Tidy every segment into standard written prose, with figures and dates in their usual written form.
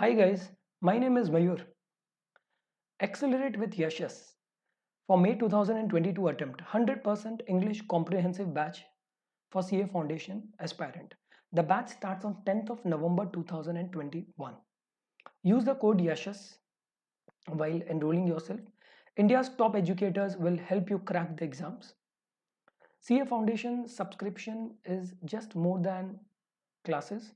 Hi guys, my name is Mayur. Accelerate with Yashas for May 2022 attempt 100% English comprehensive batch for CA Foundation aspirant. The batch starts on 10th of November 2021. Use the code Yashas while enrolling yourself. India's top educators will help you crack the exams. CA Foundation subscription is just more than classes,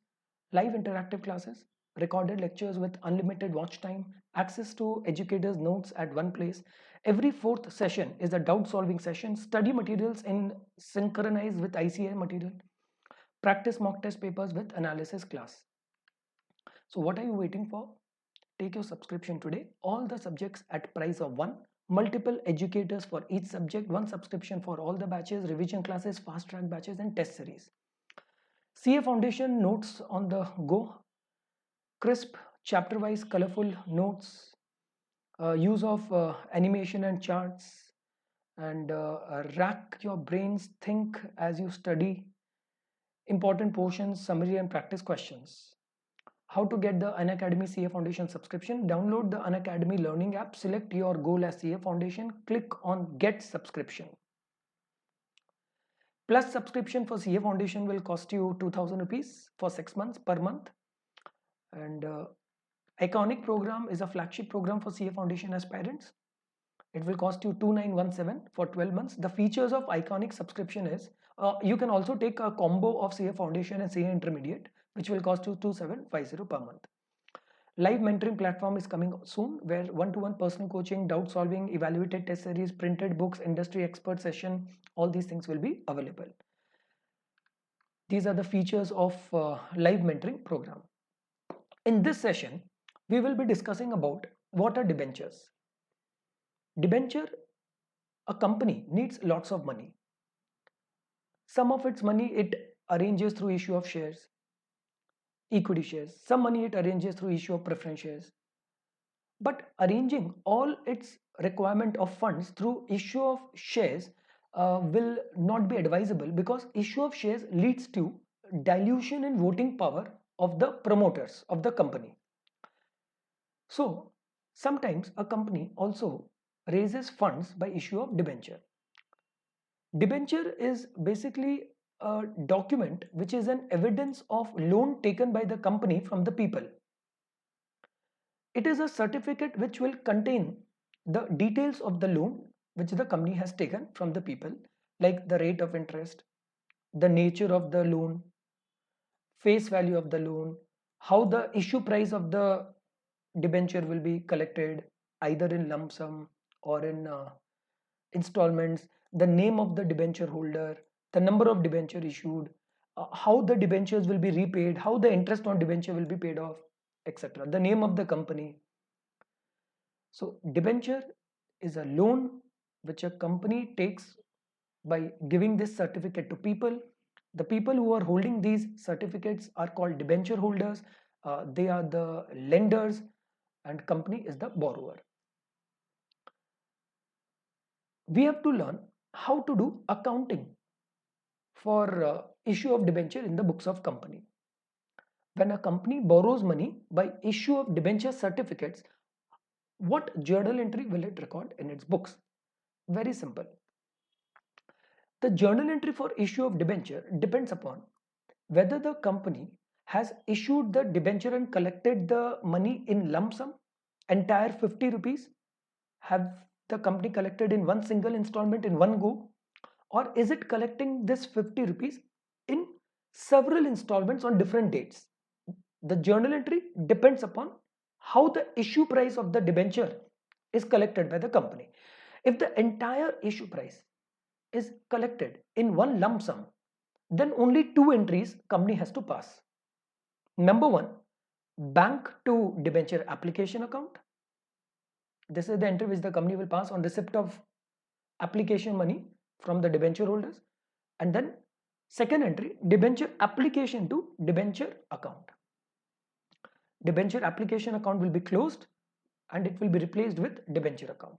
live interactive classes, recorded lectures with unlimited watch time, access to educators' notes at one place. Every fourth session is a doubt solving session, study materials in synchronized with ICA material, practice mock test papers with analysis class. So, what are you waiting for? Take your subscription today. All the subjects at price of one. Multiple educators for each subject, one subscription for all the batches, revision classes, fast track batches, and test series. CA Foundation notes on the go, crisp, chapter wise, colorful notes, use of animation and charts, and rack your brains, think as you study, important portions, summary, and practice questions. How to get the Unacademy CA Foundation subscription? Download the Unacademy learning app, select your goal as CA Foundation, click on Get Subscription. Plus subscription for CA Foundation will cost you 2000 rupees for 6 months per month. And Iconic program is a flagship program for CA Foundation aspirants. It will cost you 2917 for 12 months. The features of Iconic subscription is you can also take a combo of CA Foundation and CA Intermediate, which will cost you 2750 per month. Live mentoring platform is coming soon, where one-to-one personal coaching, doubt solving, evaluated test series, printed books, industry expert session, all these things will be available. These are the features of live mentoring program. In this session, we will be discussing about what are debentures. Debenture, a company needs lots of money. Some of its money it arranges through issue of shares, equity shares. Some money it arranges through issue of preference shares. But arranging all its requirement of funds through issue of shares will not be advisable, because issue of shares leads to dilution in voting power of the promoters of the company. So sometimes a company also raises funds by issue of debenture. Debenture is basically a document which is an evidence of loan taken by the company from the people. It is a certificate which will contain the details of the loan which the company has taken from the people, like the rate of interest, the nature of the loan, face value of the loan, how the issue price of the debenture will be collected, either in lump sum or in installments, the name of the debenture holder, the number of debenture issued, how the debentures will be repaid, how the interest on debenture will be paid off, etc. The name of the company. So debenture is a loan which a company takes by giving this certificate to people. The people who are holding these certificates are called debenture holders. They are the lenders, and company is the borrower. We have to learn how to do accounting for issue of debenture in the books of company. When a company borrows money by issue of debenture certificates, what journal entry will it record in its books? Very simple. The journal entry for issue of debenture depends upon whether the company has issued the debenture and collected the money in lump sum, entire 50 rupees, have the company collected in one single installment in one go, or is it collecting this 50 rupees in several installments on different dates? The journal entry depends upon how the issue price of the debenture is collected by the company. If the entire issue price is collected in one lump sum, then only two entries company has to pass. Number one, bank to debenture application account. This is the entry which the company will pass on receipt of application money from the debenture holders. And then second entry, debenture application to debenture account. Debenture application account will be closed and it will be replaced with debenture account.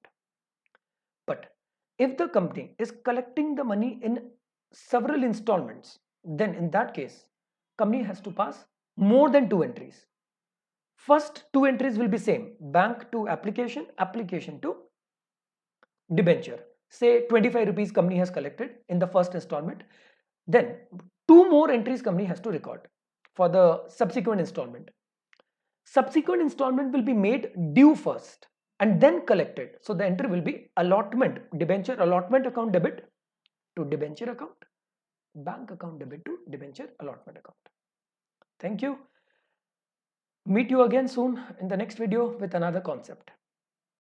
But if the company is collecting the money in several installments, then in that case, company has to pass more than two entries. First two entries will be same, bank to application, application to debenture. Say 25 rupees company has collected in the first installment. Then two more entries company has to record for the subsequent installment. Subsequent installment will be made due first and then collected. So the entry will be allotment, debenture allotment account debit to debenture account, bank account debit to debenture allotment account. Thank you. Meet you again soon in the next video with another concept.